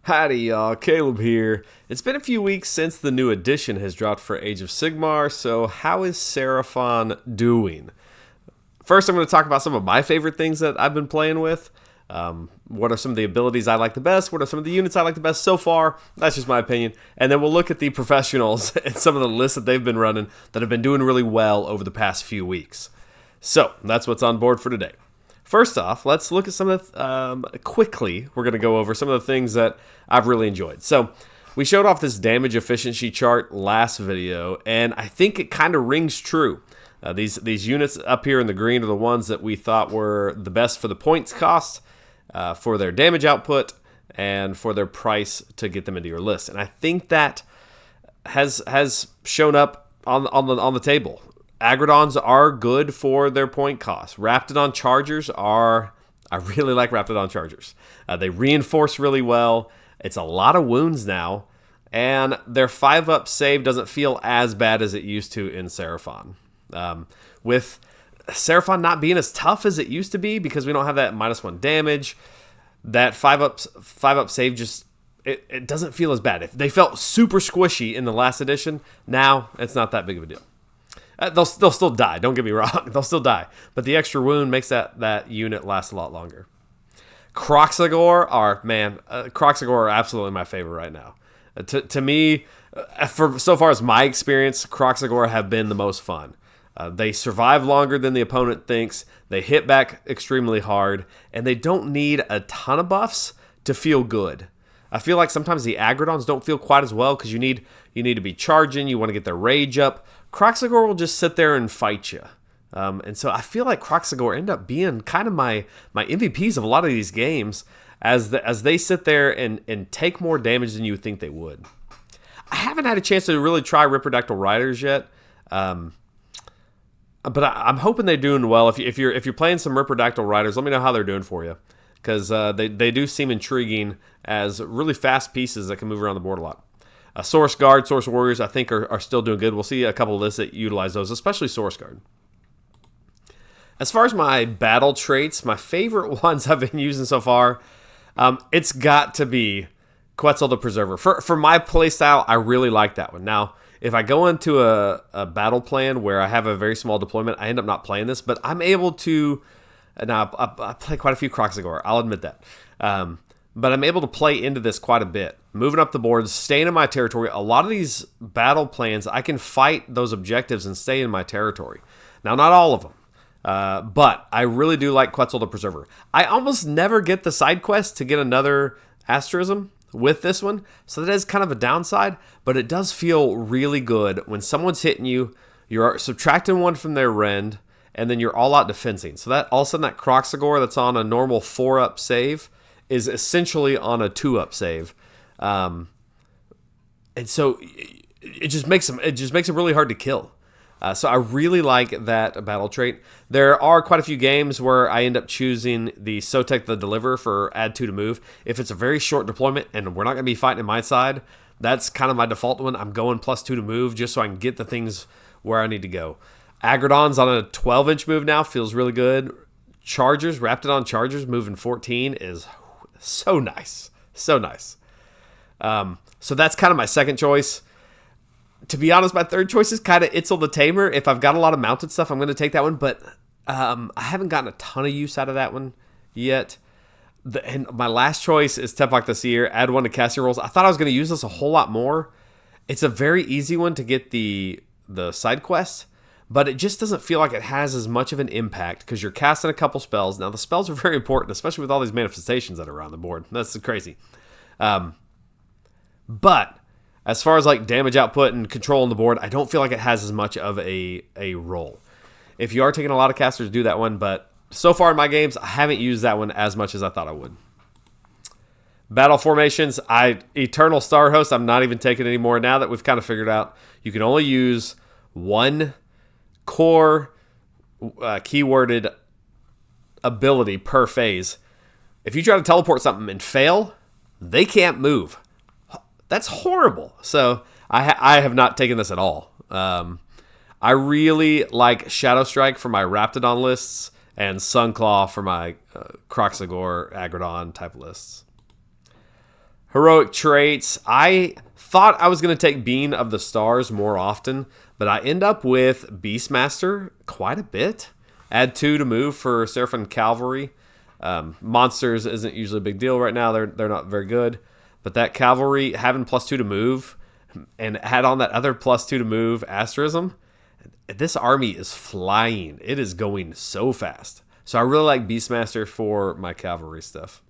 Howdy y'all, Caleb here. It's been a few weeks since the new edition has dropped for Age of Sigmar, so how is Seraphon doing? First, I'm going to talk about some of my favorite things that I've been playing with. What are some of the abilities I like the best? What are some of the units I like the best so far? That's just my opinion. And then we'll look at the professionals and some of the lists that they've been running that have been doing really well over the past few weeks. So, that's what's on board for today. First off, let's look at some of the, quickly, we're going to go over some of the things that I've really enjoyed. So, we showed off this damage efficiency chart last video, and I think it kind of rings true. These units up here in the green are the ones that we thought were the best for the points cost, for their damage output, and for their price to get them into your list. And I think that has shown up on the table. Agrodons are good for their point cost. Raptadon Chargers are... I really like Raptadon Chargers. They reinforce really well. It's a lot of wounds now. And their 5-up save doesn't feel as bad as it used to in Seraphon. With Seraphon not being as tough as it used to be because we don't have that -1 damage, that 5-up save just... It doesn't feel as bad. If they felt super squishy in the last edition, now it's not that big of a deal. They'll still die, don't get me wrong. They'll still die. But the extra wound makes that unit last a lot longer. Kroxigor are absolutely my favorite right now. To me, for so far as my experience, Kroxigor have been the most fun. They survive longer than the opponent thinks. They hit back extremely hard. And they don't need a ton of buffs to feel good. I feel like sometimes the Agrodons don't feel quite as well because you need to be charging. You want to get their rage up. Kroxigor will just sit there and fight you. And so I feel like Kroxigor end up being kind of my MVPs of a lot of these games as they sit there and take more damage than you would think they would. I haven't had a chance to really try Ripperdactyl Riders yet. But I'm hoping they're doing well. If you're playing some Ripperdactyl Riders, let me know how they're doing for you. Because they do seem intriguing as really fast pieces that can move around the board a lot. Source Guard, Source Warriors, I think are still doing good. We'll see a couple of lists that utilize those, especially Source Guard. As far as my battle traits, my favorite ones I've been using so far, it's got to be Quetzal the Preserver. For my playstyle, I really like that one. Now, if I go into a battle plan where I have a very small deployment, I end up not playing this, but I'm able to... Now, I play quite a few Kroxigor, I'll admit that. But I'm able to play into this quite a bit. Moving up the board, staying in my territory. A lot of these battle plans, I can fight those objectives and stay in my territory. Now, not all of them. But I really do like Quetzal the Preserver. I almost never get the side quest to get another Asterism with this one. So that is kind of a downside. But it does feel really good when someone's hitting you. You're subtracting one from their rend. And then you're all out defensing. So that all of a sudden that Kroxigor that's on a normal 4-up save is essentially on a 2-up save. And so it just makes it really hard to kill. So I really like that battle trait. There are quite a few games where I end up choosing the Sotek the Deliverer for add 2 to move. If it's a very short deployment and we're not going to be fighting in my side, that's kind of my default one. I'm going +2 to move just so I can get the things where I need to go. Agrodons on a 12-inch move now feels really good. Chargers, Raptadon Chargers moving 14 is so nice. So nice. So that's kind of my second choice. To be honest, my third choice is kind of Itzel the Tamer. If I've got a lot of mounted stuff, I'm going to take that one. But I haven't gotten a ton of use out of that one yet. And my last choice is Tepak the Seer. Add 1 to casting rolls. I thought I was going to use this a whole lot more. It's a very easy one to get the side quest. But it just doesn't feel like it has as much of an impact because you're casting a couple spells. Now, the spells are very important, especially with all these manifestations that are around the board. That's crazy. But as far as like damage output and control on the board, I don't feel like it has as much of a role. If you are taking a lot of casters, do that one. But so far in my games, I haven't used that one as much as I thought I would. Battle formations, Eternal Star Host, I'm not even taking anymore. Now that we've kind of figured out you can only use one core keyworded ability per phase. If you try to teleport something and fail, they can't move. That's horrible. So I have not taken this at all. I really like Shadow Strike for my Raptadon lists and Sunclaw for my Kroxigor, Agrodon type lists. Heroic traits. I thought I was going to take Bean of the Stars more often, but I end up with Beastmaster quite a bit. Add 2 to move for Seraphon and Cavalry. Monsters isn't usually a big deal right now. They're not very good. But that Cavalry having +2 to move and add on that other +2 to move asterism, this army is flying. It is going so fast. So I really like Beastmaster for my Cavalry stuff.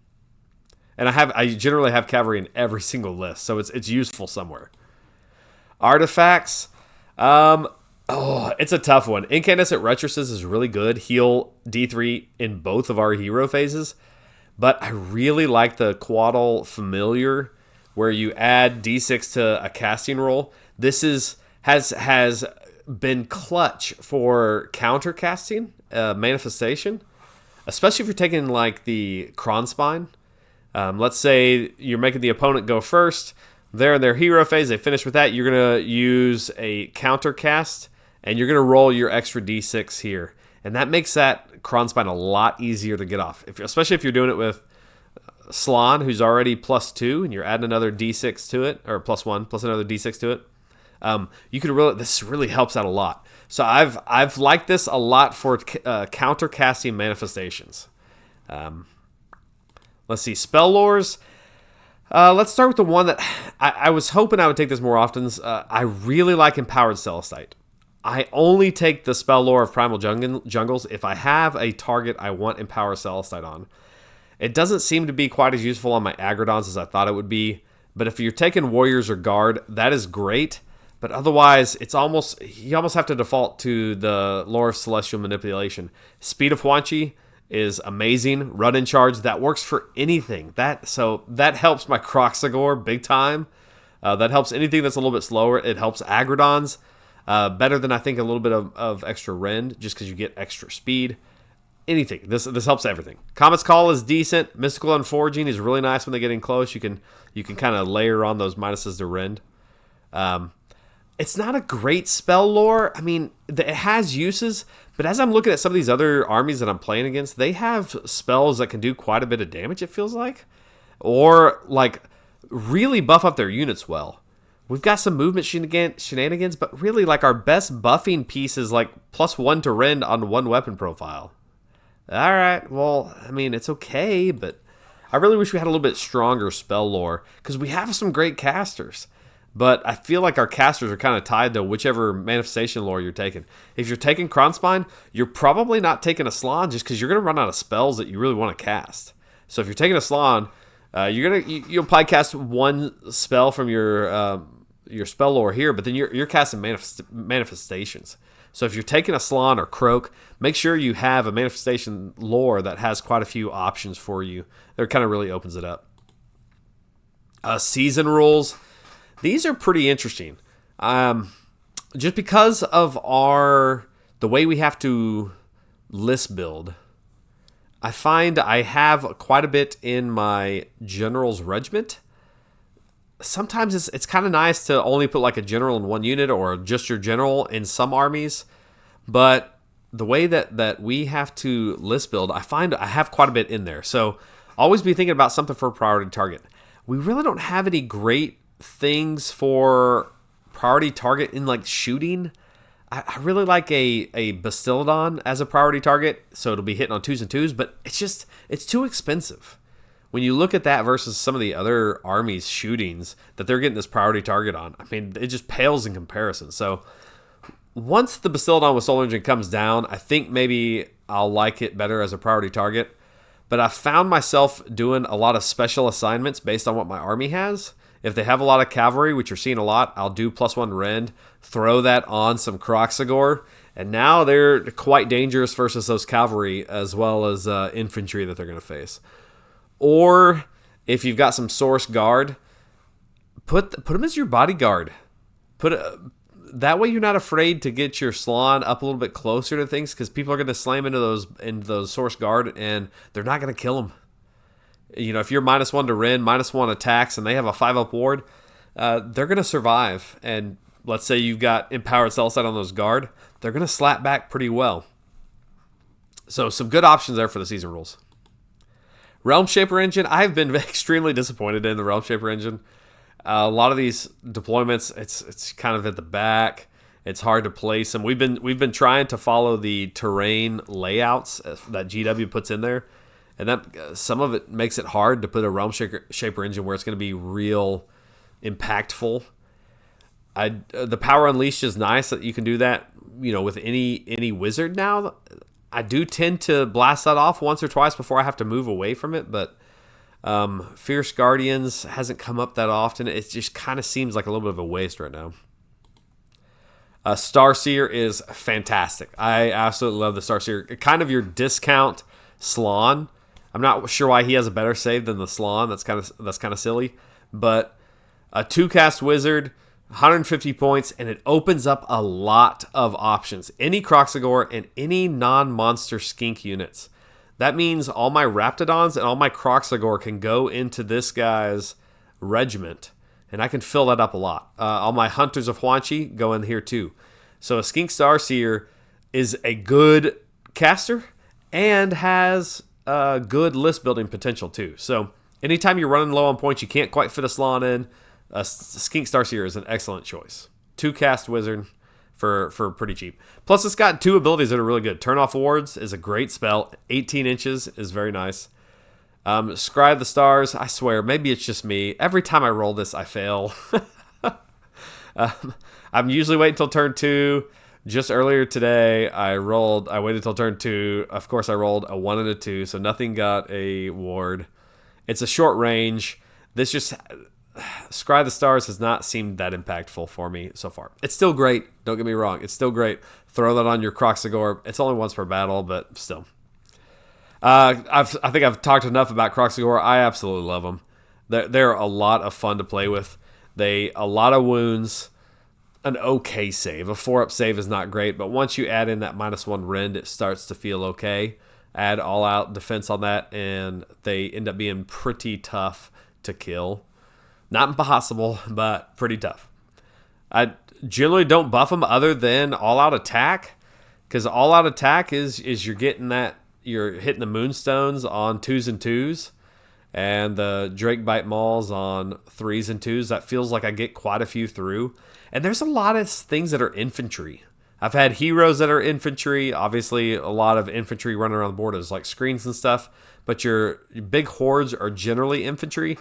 And I generally have Cavalry in every single list, so it's useful somewhere. Artifacts. It's a tough one. Incandescent Retrosis is really good. Heal D3 in both of our hero phases. But I really like the Quaddle Familiar, where you add D6 to a casting roll. This has been clutch for counter casting, manifestation, especially if you're taking like the Kronspine. Let's say you're making the opponent go first. They're in their hero phase. They finish with that. You're going to use a counter cast, and you're going to roll your extra D6 here. And that makes that Kronspine a lot easier to get off, especially if you're doing it with Slann, who's already +2, and you're adding another D6 to it, or +1, plus another D6 to it. This really helps out a lot. So I've liked this a lot for counter casting manifestations. Let's see, spell lores. Let's start with the one that I was hoping I would take this more often. I really like Empowered Celestite. I only take the spell lore of Primal Jungles if I have a target I want Empower Celestite on. It doesn't seem to be quite as useful on my Aggrodons as I thought it would be, but if you're taking Warriors or Guard, that is great. But otherwise, you almost have to default to the lore of Celestial Manipulation. Speed of Huanchi is amazing. Run and Charge, that works for anything. That helps my Kroxigor big time. That helps anything that's a little bit slower. It helps Aggrodons better than I think a little bit of extra rend, just because you get extra speed. Anything. This helps everything. Comet's Call is decent. Mystical Unforging is really nice when they get in close. You can kind of layer on those minuses to rend. It's not a great spell lore. I mean, it has uses, but as I'm looking at some of these other armies that I'm playing against, they have spells that can do quite a bit of damage, it feels like. Or, like, really buff up their units well. We've got some movement shenanigans, but really, like, our best buffing piece is, like, +1 to rend on one weapon profile. All right, well, I mean, it's okay, but I really wish we had a little bit stronger spell lore, because we have some great casters. But I feel like our casters are kind of tied to whichever manifestation lore you're taking. If you're taking Kronspine, you're probably not taking a Slann just because you're going to run out of spells that you really want to cast. So if you're taking a Slann, you'll probably cast one spell from your spell lore here, but then you're casting manifestations. So if you're taking a Slann or Croak, make sure you have a manifestation lore that has quite a few options for you. That kind of really opens it up. Season rules. These are pretty interesting. Just because of the way we have to list build, I find I have quite a bit in my General's Regiment. Sometimes it's kind of nice to only put like a general in one unit or just your general in some armies. But the way that we have to list build, I find I have quite a bit in there. So always be thinking about something for a priority target. We really don't have any great things for priority target in like shooting. I really like a Bastiladon as a priority target, so it'll be hitting on 2s and 2s, but it's too expensive. When you look at that versus some of the other armies' shootings that they're getting this priority target on, I mean, it just pales in comparison. So once the Bastiladon with Solar Engine comes down, I think maybe I'll like it better as a priority target. But I found myself doing a lot of special assignments based on what my army has. If they have a lot of cavalry, which you're seeing a lot, I'll do +1 rend, throw that on some Kroxigor, and now they're quite dangerous versus those cavalry as well as infantry that they're going to face. Or if you've got some Source Guard, put them as your bodyguard. That way you're not afraid to get your Slann up a little bit closer to things, because people are going to slam into those Source Guard and they're not going to kill them. You know, if you're -1 to rend, -1 attacks, and they have a 5-up ward, they're going to survive. And let's say you've got Empowered Celestite on those guard, they're going to slap back pretty well. So some good options there for the season rules. Realm Shaper engine, I've been extremely disappointed in the Realm Shaper engine. A lot of these deployments, it's kind of at the back. It's hard to place them. We've been trying to follow the terrain layouts that GW puts in there, and that some of it makes it hard to put a Realm Shaper engine where it's going to be real impactful. The Power Unleashed is nice that you can do that, with any wizard now. I do tend to blast that off once or twice before I have to move away from it, but Fierce Guardians hasn't come up that often. It just kind of seems like a little bit of a waste right now. Starseer is fantastic. I absolutely love the Starseer. Kind of your discount Slann. I'm not sure why he has a better save than the Slann. That's kind of silly. But a 2-cast wizard, 150 points, and it opens up a lot of options. Any Kroxigor and any non-monster skink units. That means all my Raptadons and all my Kroxigor can go into this guy's regiment, and I can fill that up a lot. All my Hunters of Huanchi go in here too. So a Skink Starseer is a good caster and has good list building potential too. So anytime you're running low on points, you can't quite fit a Slann in, a Skink Starseer is an excellent choice. 2-cast wizard for pretty cheap. Plus, it's got 2 abilities that are really good. Turn Off Wards is a great spell. 18 inches is very nice. Scry the Stars, I swear, maybe it's just me. Every time I roll this, I fail. I'm usually waiting until turn 2. Just earlier today, I waited till turn 2. Of course, I rolled a 1 and a 2, so nothing got a ward. It's a short range. Scry the Stars has not seemed that impactful for me so far. It's still great. Don't get me wrong. It's still great. Throw that on your Kroxigor. It's only once per battle, but still. I think I've talked enough about Kroxigor. I absolutely love them. They're a lot of fun to play with. A lot of wounds. An okay save. A 4-up save is not great, but once you add in that -1 rend, it starts to feel okay. Add all-out defense on that, and they end up being pretty tough to kill. Not impossible, but pretty tough. I generally don't buff them other than all-out attack, because all-out attack is you're hitting the Moonstones on 2s and 2s, and the Drakebite Mauls on 3s and 2s. That feels like I get quite a few through. And there's a lot of things that are infantry. I've had heroes that are infantry. Obviously, a lot of infantry running around the board is like screens and stuff, but your big hordes are generally infantry.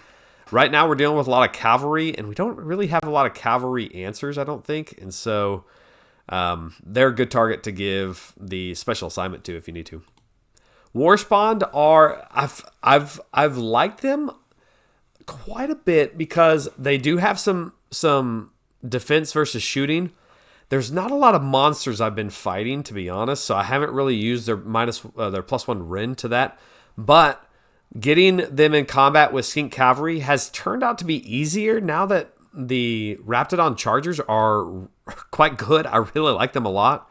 Right now, we're dealing with a lot of cavalry, and we don't really have a lot of cavalry answers, I don't think. And so they're a good target to give the special assignment to if you need to. Warspawn are I've liked them quite a bit because they do have some defense versus shooting. There's not a lot of monsters I've been fighting, to be honest, so I haven't really used their +1 rend to that. But getting them in combat with Skink Cavalry has turned out to be easier now that the Raptadon Chargers are quite good. I really like them a lot.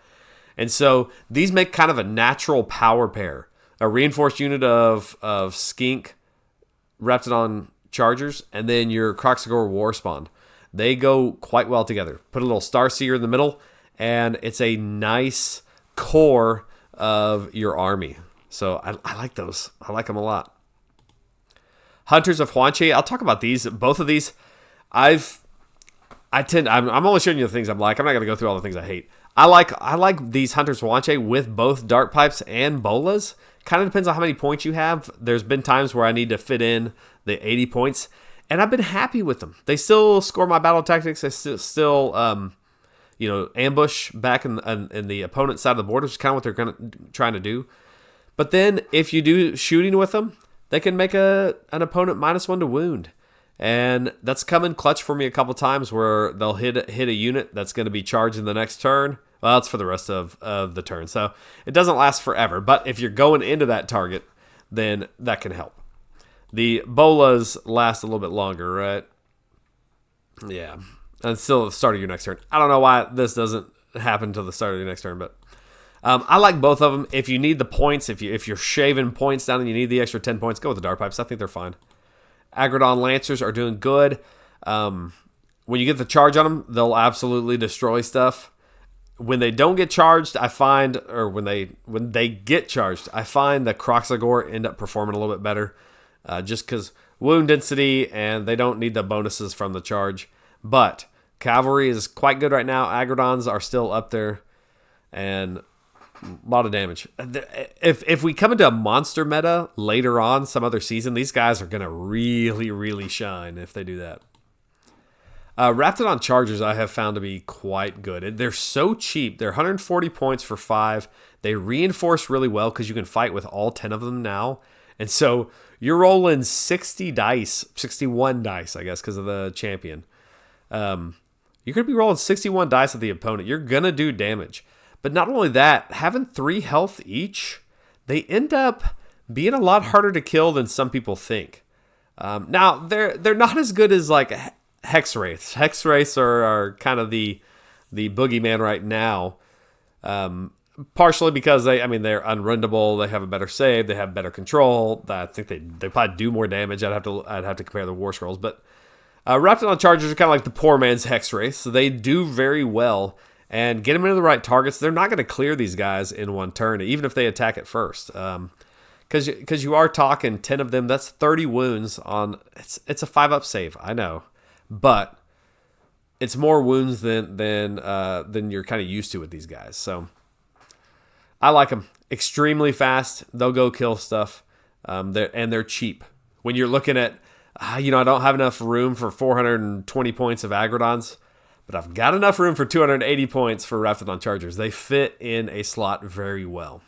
And so these make kind of a natural power pair. A reinforced unit of Skink Raptadon Chargers, and then your Kroxigor Warspawn. They go quite well together. Put a little Starseer in the middle, and it's a nice core of your army. So I like those. I like them a lot. Hunters of Huanchi. I'll talk about these. Both of these, I'm only showing you the things I'm like. I'm not going to go through all the things I hate. I like these Hunters of Huanchi with both Dart Pipes and Bolas. Kind of depends on how many points you have. There's been times where I need to fit in the 80 points, and I've been happy with them. They still score my battle tactics. They still ambush back in the opponent's side of the board, which is kind of what they're trying to do. But then if you do shooting with them, they can make an opponent -1 to wound. And that's come in clutch for me a couple times where they'll hit a unit that's going to be charged in the next turn. Well, it's for the rest of the turn. So it doesn't last forever. But if you're going into that target, then that can help. The Bolas last a little bit longer, right? Yeah. Until the start of your next turn. I don't know why this doesn't happen until the start of your next turn, but I like both of them. If you need the points, if you're shaving points down and you need the extra 10 points, go with the Dart Pipes. I think they're fine. Aggro+ Lancers are doing good. When you get the charge on them, they'll absolutely destroy stuff. When they don't get charged, I find, or when they get charged, I find that Kroxigor end up performing a little bit better. just because wound density, and they don't need the bonuses from the charge. But Cavalry is quite good right now. Aggrodons are still up there, and a lot of damage. If we come into a monster meta later on, some other season, these guys are going to really, really shine if they do that. Raptadon Chargers I have found to be quite good. They're so cheap. They're 140 points for 5. They reinforce really well because you can fight with all 10 of them now. And so you're rolling 60 dice, 61 dice, I guess, because of the champion. You're going to be rolling 61 dice at the opponent. You're going to do damage. But not only that, having 3 health each, they end up being a lot harder to kill than some people think. Now, they're not as good as like Hex Wraiths. Hex Wraiths are kind of the boogeyman right now. Partially because they're unrendable. They have a better save. They have better control. I think they probably do more damage. I'd have to compare the War Scrolls, but Raptadon Chargers are kind of like the poor man's Hex Wraith, so they do very well. And get them into the right targets. They're not going to clear these guys in one turn, even if they attack at first. Because you are talking 10 of them. That's 30 wounds on. It's a 5-up save. I know, but it's more wounds than you're kind of used to with these guys. So I like them. Extremely fast. They'll go kill stuff. They're cheap. When you're looking at, I don't have enough room for 420 points of Aggrodons, but I've got enough room for 280 points for Raptadon Chargers. They fit in a slot very well.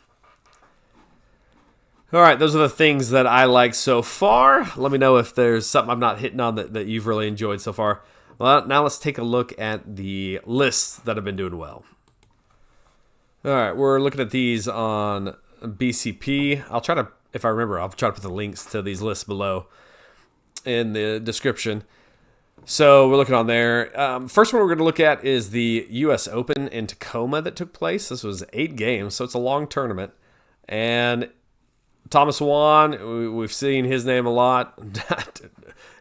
All right, those are the things that I like so far. Let me know if there's something I'm not hitting on that you've really enjoyed so far. Well, now let's take a look at the lists that have been doing well. All right, we're looking at these on BCP. If I remember, I'll try to put the links to these lists below in the description. So we're looking on there. First one we're going to look at is the U.S. Open in Tacoma that took place. This was 8 games, so it's a long tournament. And Thomas won. We've seen his name a lot.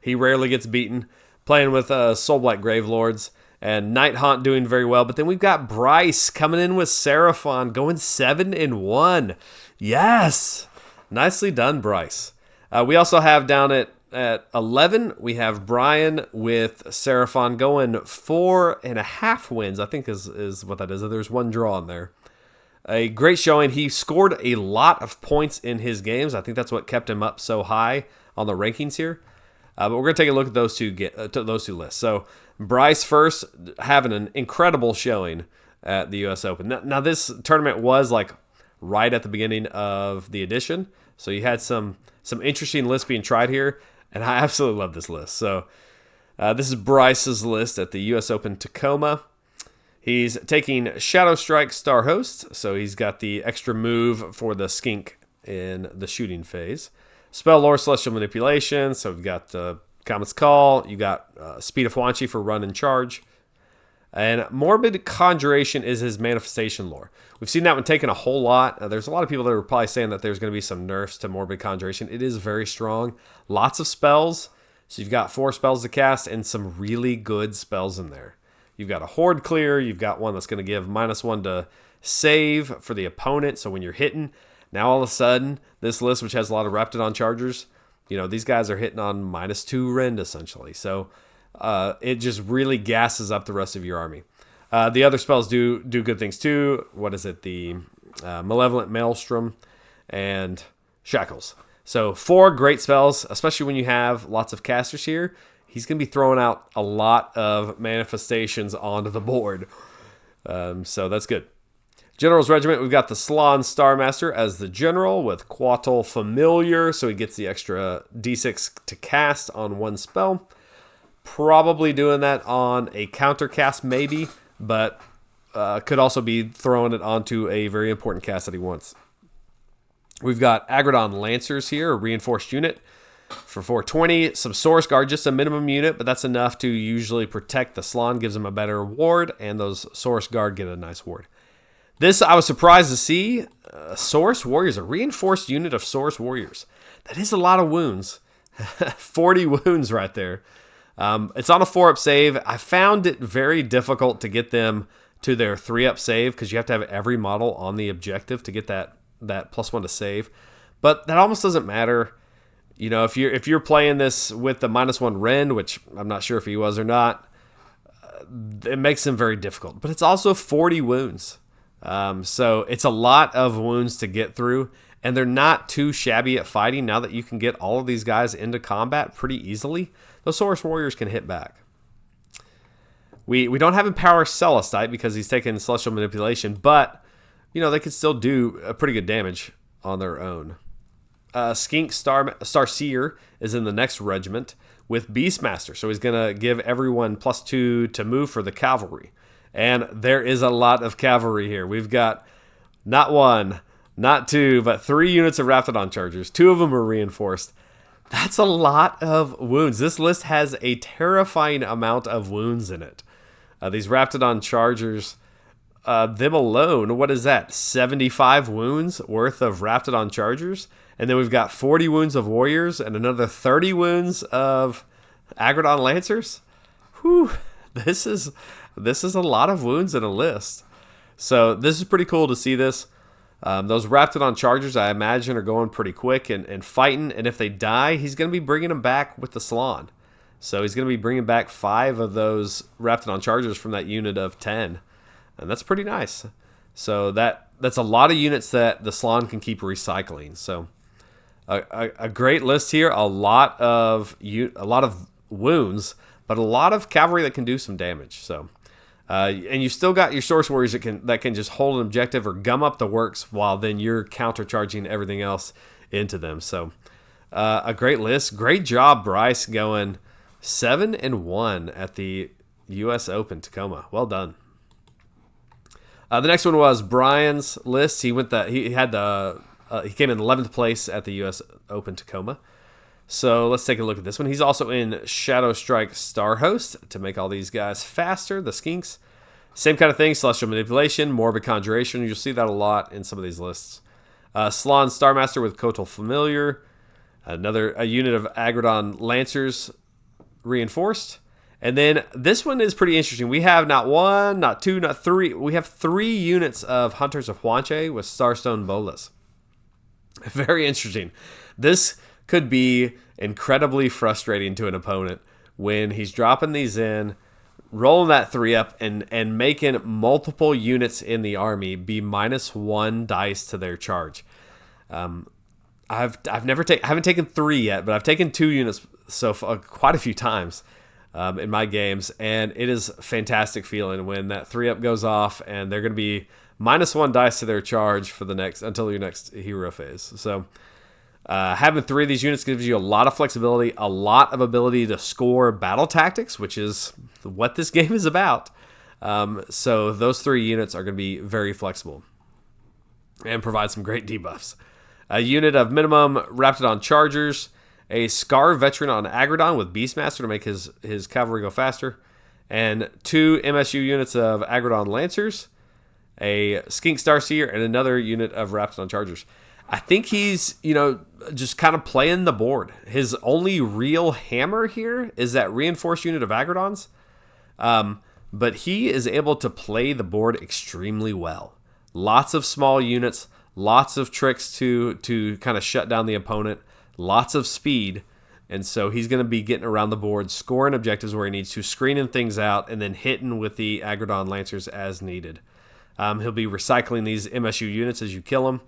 He rarely gets beaten. Playing with Soulblight Gravelords. And Nighthaunt doing very well. But then we've got Brice coming in with Seraphon, going 7-1. Yes! Nicely done, Brice. We also have down at 11, we have Brian with Seraphon going 4.5 wins, I think is what that is. There's one draw in there. A great showing. He scored a lot of points in his games. I think that's what kept him up so high on the rankings here. But we're going to take a look at those two lists. So Brice first, having an incredible showing at the U.S. Open. Now this tournament was like right at the beginning of the edition, so you had some interesting lists being tried here. And I absolutely love this list. So this is Brice's list at the U.S. Open Tacoma. He's taking Shadow Strike Star Host. So he's got the extra move for the skink in the shooting phase. Spell Lore Celestial Manipulation. So we've got Comet's Call. You got Speed of Huanchi for run and charge. And Morbid Conjuration is his manifestation lore. We've seen that one taken a whole lot. There's a lot of people that are probably saying that there's going to be some nerfs to Morbid Conjuration. It is very strong. Lots of spells. So you've got 4 spells to cast and some really good spells in there. You've got a Horde Clear. You've got one that's going to give -1 to save for the opponent. So when you're hitting, now all of a sudden, this list, which has a lot of Raptadon Chargers, these guys are hitting on -2 rend essentially. So it just really gasses up the rest of your army. The other spells do good things too. What is it? The Malevolent Maelstrom and Shackles. So 4 great spells, especially when you have lots of casters here. He's going to be throwing out a lot of manifestations onto the board. So that's good. General's Regiment, we've got the Slan Starmaster as the general with Quattle Familiar. So he gets the extra D6 to cast on one spell. Probably doing that on a counter cast maybe, but could also be throwing it onto a very important cast that he wants. We've got Aggrodon Lancers here, a reinforced unit for 420. Some Source Guard, just a minimum unit, but that's enough to usually protect the Slan, gives them a better ward, and those Source Guard get a nice ward. This I was surprised to see. Source Warriors, a reinforced unit of Source Warriors. That is a lot of wounds. 40 wounds right there. It's on a 4-up save. I found it very difficult to get them to their 3-up save because you have to have every model on the objective to get that +1 to save. But that almost doesn't matter. if you're playing this with the -1 rend, which I'm not sure if he was or not, it makes him very difficult. But it's also 40 wounds. So it's a lot of wounds to get through, and they're not too shabby at fighting now that you can get all of these guys into combat pretty easily. Those Saurus Warriors can hit back. We don't have Empower Celestite because he's taking Celestial Manipulation, but they can still do a pretty good damage on their own. Skink Starseer is in the next regiment with Beastmaster, so he's going to give everyone +2 to move for the cavalry. And there is a lot of cavalry here. We've got not 1, not 2, but 3 units of Raptadon Chargers. 2 of them are reinforced. That's a lot of wounds. This list has a terrifying amount of wounds in it. These Raptadon Chargers, them alone, what is that? 75 wounds worth of Raptadon Chargers? And then we've got 40 wounds of Warriors and another 30 wounds of Aggro+ Lancers. Whew, this is a lot of wounds in a list. So this is pretty cool to see this. Those Raptadon Chargers, I imagine, are going pretty quick and fighting. And if they die, he's going to be bringing them back with the Salon. So he's going to be bringing back 5 of those Raptadon Chargers from that unit of 10. And that's pretty nice. So that's a lot of units that the Salon can keep recycling. So a great list here. A lot of wounds, but a lot of cavalry that can do some damage. So and you still got your Source Warriors that can just hold an objective or gum up the works while then you're countercharging everything else into them. So a great list. Great job, Brice, going 7-1 at the U.S. Open Tacoma. Well done. The next one was Brian's list. He came in 11th place at the U.S. Open Tacoma. So let's take a look at this one. He's also in Shadow Strike Starhost to make all these guys faster, the Skinks. Same kind of thing, Celestial Manipulation, Morbid Conjuration. You'll see that a lot in some of these lists. Salon Starmaster with Kotal Familiar. A unit of Aggro+ Lancers reinforced. And then this one is pretty interesting. We have not 1, not 2, not 3. We have 3 units of Hunters of Huanche with Starstone Bolas. Very interesting. This could be incredibly frustrating to an opponent when he's dropping these in, rolling that 3 up, and making multiple units in the army be -1 dice to their charge. I haven't taken 3 yet, but I've taken 2 units so far, quite a few times in my games, and it is a fantastic feeling when that 3-up goes off and they're going to be -1 dice to their charge for until your next hero phase. So having 3 of these units gives you a lot of flexibility, a lot of ability to score battle tactics, which is what this game is about. So those 3 units are going to be very flexible and provide some great debuffs. A unit of minimum Raptadon Chargers, a Scar Veteran on Aggro+ with Beastmaster to make his cavalry go faster, and 2 MSU units of Aggro+ Lancers, a Skink Starseer, and another unit of Raptadon Chargers. I think he's, just kind of playing the board. His only real hammer here is that reinforced unit of Aggrodons, but he is able to play the board extremely well. Lots of small units, lots of tricks to kind of shut down the opponent, lots of speed, and so he's going to be getting around the board, scoring objectives where he needs to, screening things out, and then hitting with the Aggro+ Lancers as needed. He'll be recycling these MSU units as you kill them.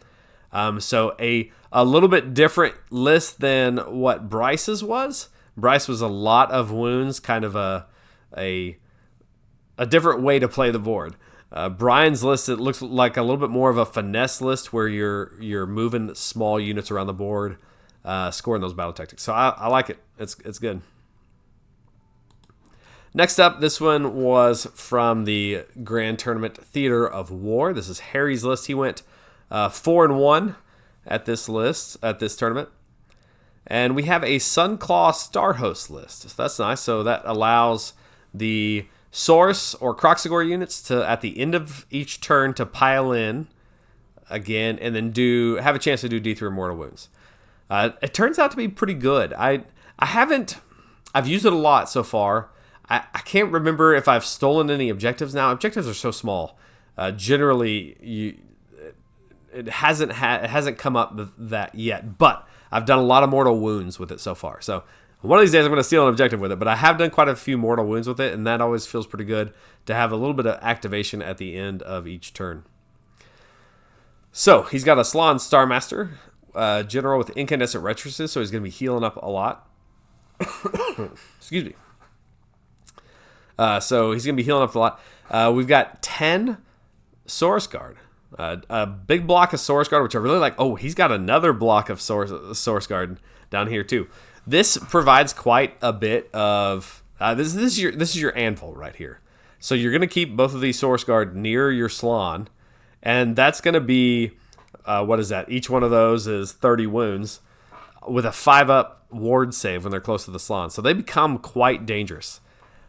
So a little bit different list than what Brice's was. Brice was a lot of wounds, kind of a different way to play the board. Brian's list, it looks like a little bit more of a finesse list where you're moving small units around the board, scoring those battle tactics. So I like it. It's good. Next up, this one was from the Grand Tournament Theater of War. This is Harry's list. He went 4-1 at this tournament. And we have a Sunclaw Starhost list. So that's nice. So that allows the Source or Kroxigor units to, at the end of each turn, to pile in again and then have a chance to do D3 mortal wounds. It turns out to be pretty good. I've used it a lot so far. I can't remember if I've stolen any objectives now. Objectives are so small. Generally, it hasn't come up that yet. But I've done a lot of mortal wounds with it so far. So one of these days I'm going to steal an objective with it, but I have done quite a few mortal wounds with it, and that always feels pretty good to have a little bit of activation at the end of each turn. So he's got a Salon Starmaster, general with incandescent retroces, so he's going to be healing up a lot. Excuse me. So he's going to be healing up a lot. We've got 10 Source Guard. A big block of Source Guard, which I really like. Oh, he's got another block of Source Guard down here too. This provides quite a bit of... this is your anvil right here. So you're going to keep both of these Source Guard near your Salon, and that's going to be... what is that? Each one of those is 30 wounds with a 5-up ward save when they're close to the Salon. So they become quite dangerous.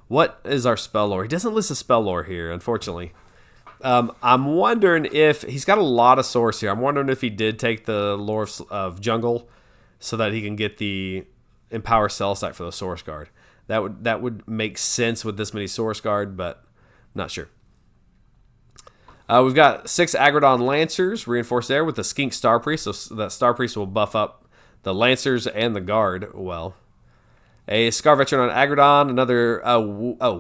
What is our spell lore? He doesn't list a spell lore here, unfortunately. I'm wondering if... He's got a lot of source here. I'm wondering if he did take the lore of jungle so that he can get the Empower Cell Site for the Source Guard. That would make sense with this many Source Guard, but I'm not sure. We've got 6 Aggro+Guard Lancers reinforced there with the Skink Star Priest, so that Star Priest will buff up the Lancers and the Guard well. A Scar Veteran on Aggro+Guard, another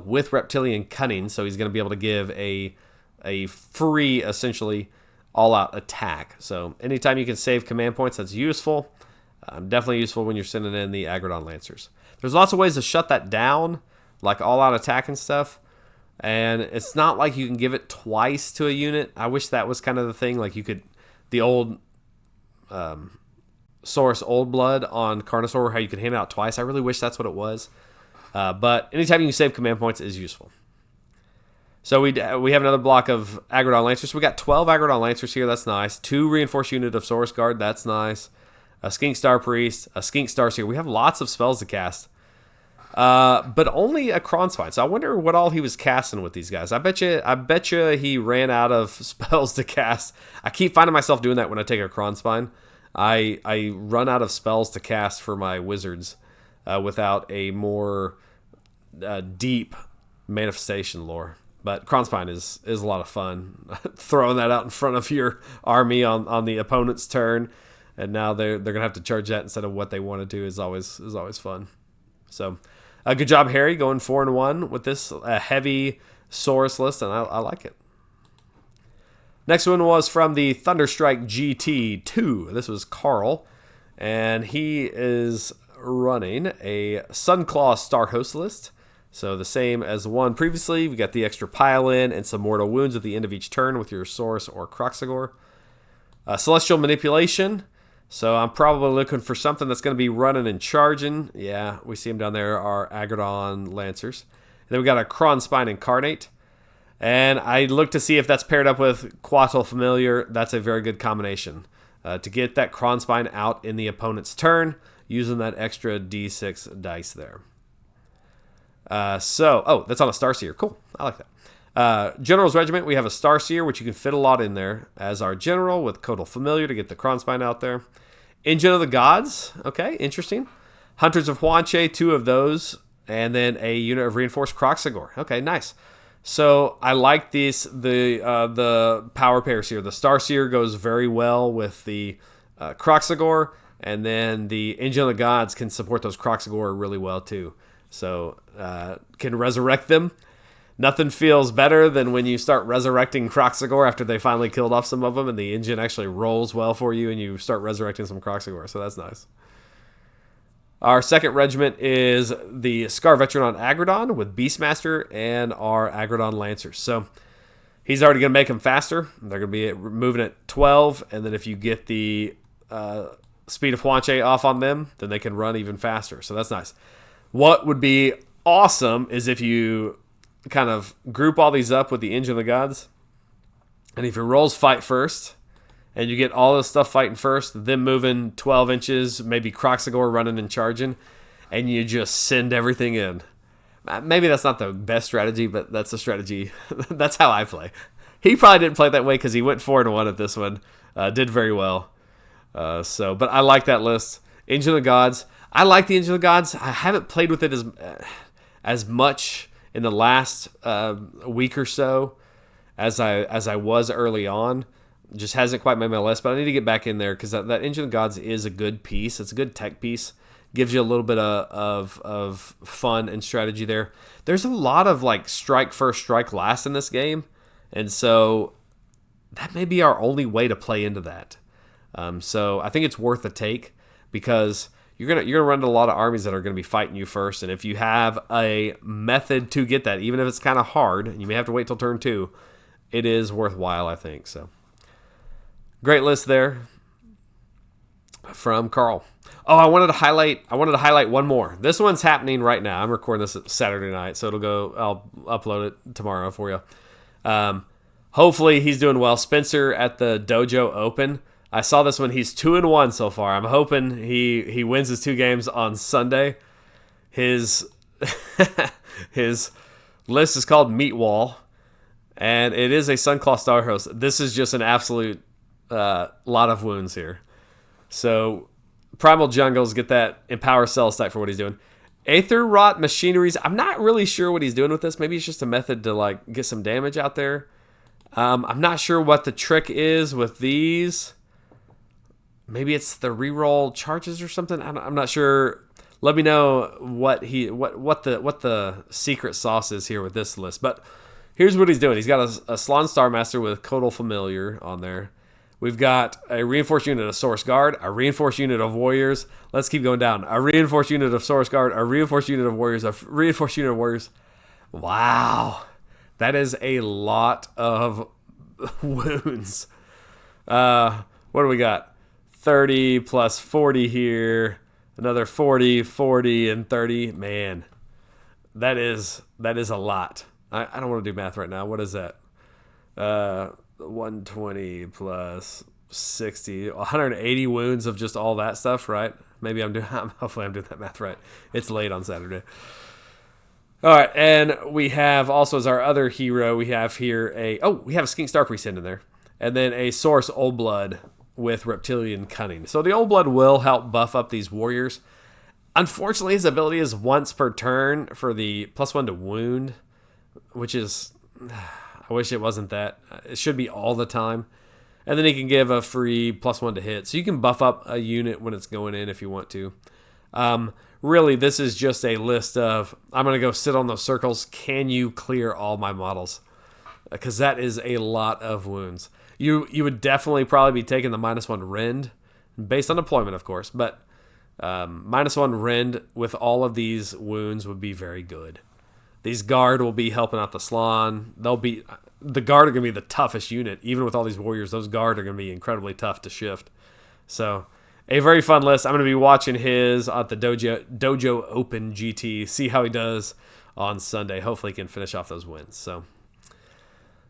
with Reptilian Cunning, so he's going to be able to give a free, essentially, all-out attack. So anytime you can save command points, that's useful. Definitely useful when you're sending in the Aggro+Guard Lancers. There's lots of ways to shut that down, like all-out attack and stuff. And it's not like you can give it twice to a unit. I wish that was kind of the thing. Like you could, the old Saurus Old Blood on Carnosaur, how you could hand it out twice. I really wish that's what it was. But anytime you can save command points is useful. So we have another block of Aggro+Guard Lancers. So we got 12 Aggro+Guard Lancers here. That's nice. 2 reinforced unit of Source Guard. That's nice. A Skink Star Priest. A Skink Star Seer. We have lots of spells to cast. But only a Kronspine. So I wonder what all he was casting with these guys. I bet you he ran out of spells to cast. I keep finding myself doing that when I take a Kronspine. I run out of spells to cast for my wizards without a more deep manifestation lore. But Kronspine is a lot of fun. Throwing that out in front of your army on the opponent's turn, and now they're gonna have to charge that instead of what they want to do is always fun. So, good job, Harry, going 4-1 with this heavy Saurus list, and I like it. Next one was from the Thunderstrike GT2. This was Carl, and he is running a Sunclaw Star Host list. So the same as the one previously. We got the extra pile-in and some mortal wounds at the end of each turn with your Saurus or Kroxigor. Celestial Manipulation. So I'm probably looking for something that's going to be running and charging. Yeah, we see them down there, our Aggro+Guard Lancers. And then we got a Kronspine Incarnate. And I look to see if that's paired up with Quattle Familiar. That's a very good combination. To get that Kronspine out in the opponent's turn, using that extra D6 dice there. That's on a Starseer. Cool. I like that. General's Regiment, we have a Starseer, which you can fit a lot in there as our general with Quattle Familiar to get the Kronspine out there. Engine of the Gods. Okay, interesting. Hunters of Huanche, 2 of those. And then a unit of Reinforced Kroxigor. Okay, nice. So I like these. The power pairs here. The Starseer goes very well with the Kroxigor, and then the Engine of the Gods can support those Kroxigor really well too. So can resurrect them. Nothing feels better than when you start resurrecting Kroxigor after they finally killed off some of them, and the engine actually rolls well for you, and you start resurrecting some Kroxigor. So that's nice. Our second regiment is the Scar Veteran on Aggro+Guard with Beastmaster and our Aggro+Guard Lancers. So he's already going to make them faster. They're going to be moving at 12, and then if you get the Speed of Huanche off on them, then they can run even faster. So that's nice. What would be awesome is if you kind of group all these up with the Engine of the Gods, and if your rolls fight first, and you get all this stuff fighting first, then moving 12 inches, maybe Kroxigor running and charging, and you just send everything in. Maybe that's not the best strategy, but that's a strategy. That's how I play. He probably didn't play that way because he went 4-1 at this one. Did very well. But I like that list. Engine of the Gods. I like the Engine of the Gods. I haven't played with it as much in the last week or so as I was early on. Just hasn't quite made my list, but I need to get back in there because that Engine of Gods is a good piece. It's a good tech piece. Gives you a little bit of fun and strategy there. There's a lot of like strike first, strike last in this game, and so that may be our only way to play into that. So I think it's worth a take because you're gonna run into a lot of armies that are gonna be fighting you first, and if you have a method to get that, even if it's kind of hard, and you may have to wait till turn 2, it is worthwhile, I think. So great list there from Carl. Oh, I wanted to highlight one more. This one's happening right now. I'm recording this Saturday night, so I'll upload it tomorrow for you. Hopefully he's doing well. Spencer at the Dojo Open. I saw this one. He's 2-1 so far. I'm hoping he wins his 2 games on Sunday. His his list is called Meat Wall, and it is a Sunclaw Star Host. This is just an absolute lot of wounds here. So Primal Jungles, get that Empower Cell stack for what he's doing. Aether Rot Machineries. I'm not really sure what he's doing with this. Maybe it's just a method to like get some damage out there. I'm not sure what the trick is with these. Maybe it's the reroll charges or something. I'm not sure. Let me know what the secret sauce is here with this list. But here's what he's doing. He's got a Slaane's Star Master with Codal Familiar on there. We've got a reinforced unit of Source Guard, a reinforced unit of Warriors. Let's keep going down. A reinforced unit of Source Guard, a reinforced unit of Warriors, a reinforced unit of Warriors. Wow. That is a lot of wounds. What do we got? 30 plus 40 here. Another 40, 40, and 30. Man, that is a lot. I don't want to do math right now. What is that? 120 plus 60, 180 wounds of just all that stuff, right? Hopefully I'm doing that math right. It's late on Saturday. All right, and we have also as our other hero, we have here we have a Skink Star Priest in there, and then a Source Old Blood with Reptilian Cunning. So the Old Blood will help buff up these warriors. Unfortunately, his ability is once per turn for the +1 to wound, which is, I wish it wasn't that. It should be all the time. And then he can give a free +1 to hit. So you can buff up a unit when it's going in if you want to. Really, this is just a list of, I'm going to go sit on those circles. Can you clear all my models? Because that is a lot of wounds. You would definitely probably be taking the -1 rend, based on deployment, of course. But -1 rend with all of these wounds would be very good. These guard will be helping out the Slaane. The guard are going to be the toughest unit. Even with all these warriors, those guard are going to be incredibly tough to shift. So, a very fun list. I'm going to be watching his at the Dojo Open GT. See how he does on Sunday. Hopefully he can finish off those wins. So,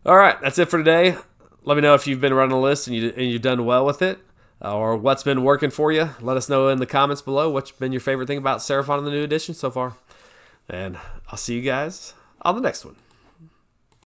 all right, that's it for today. Let me know if you've been running a list and you've done well with it, or what's been working for you. Let us know in the comments below what's been your favorite thing about Seraphon in the new edition so far. And I'll see you guys on the next one.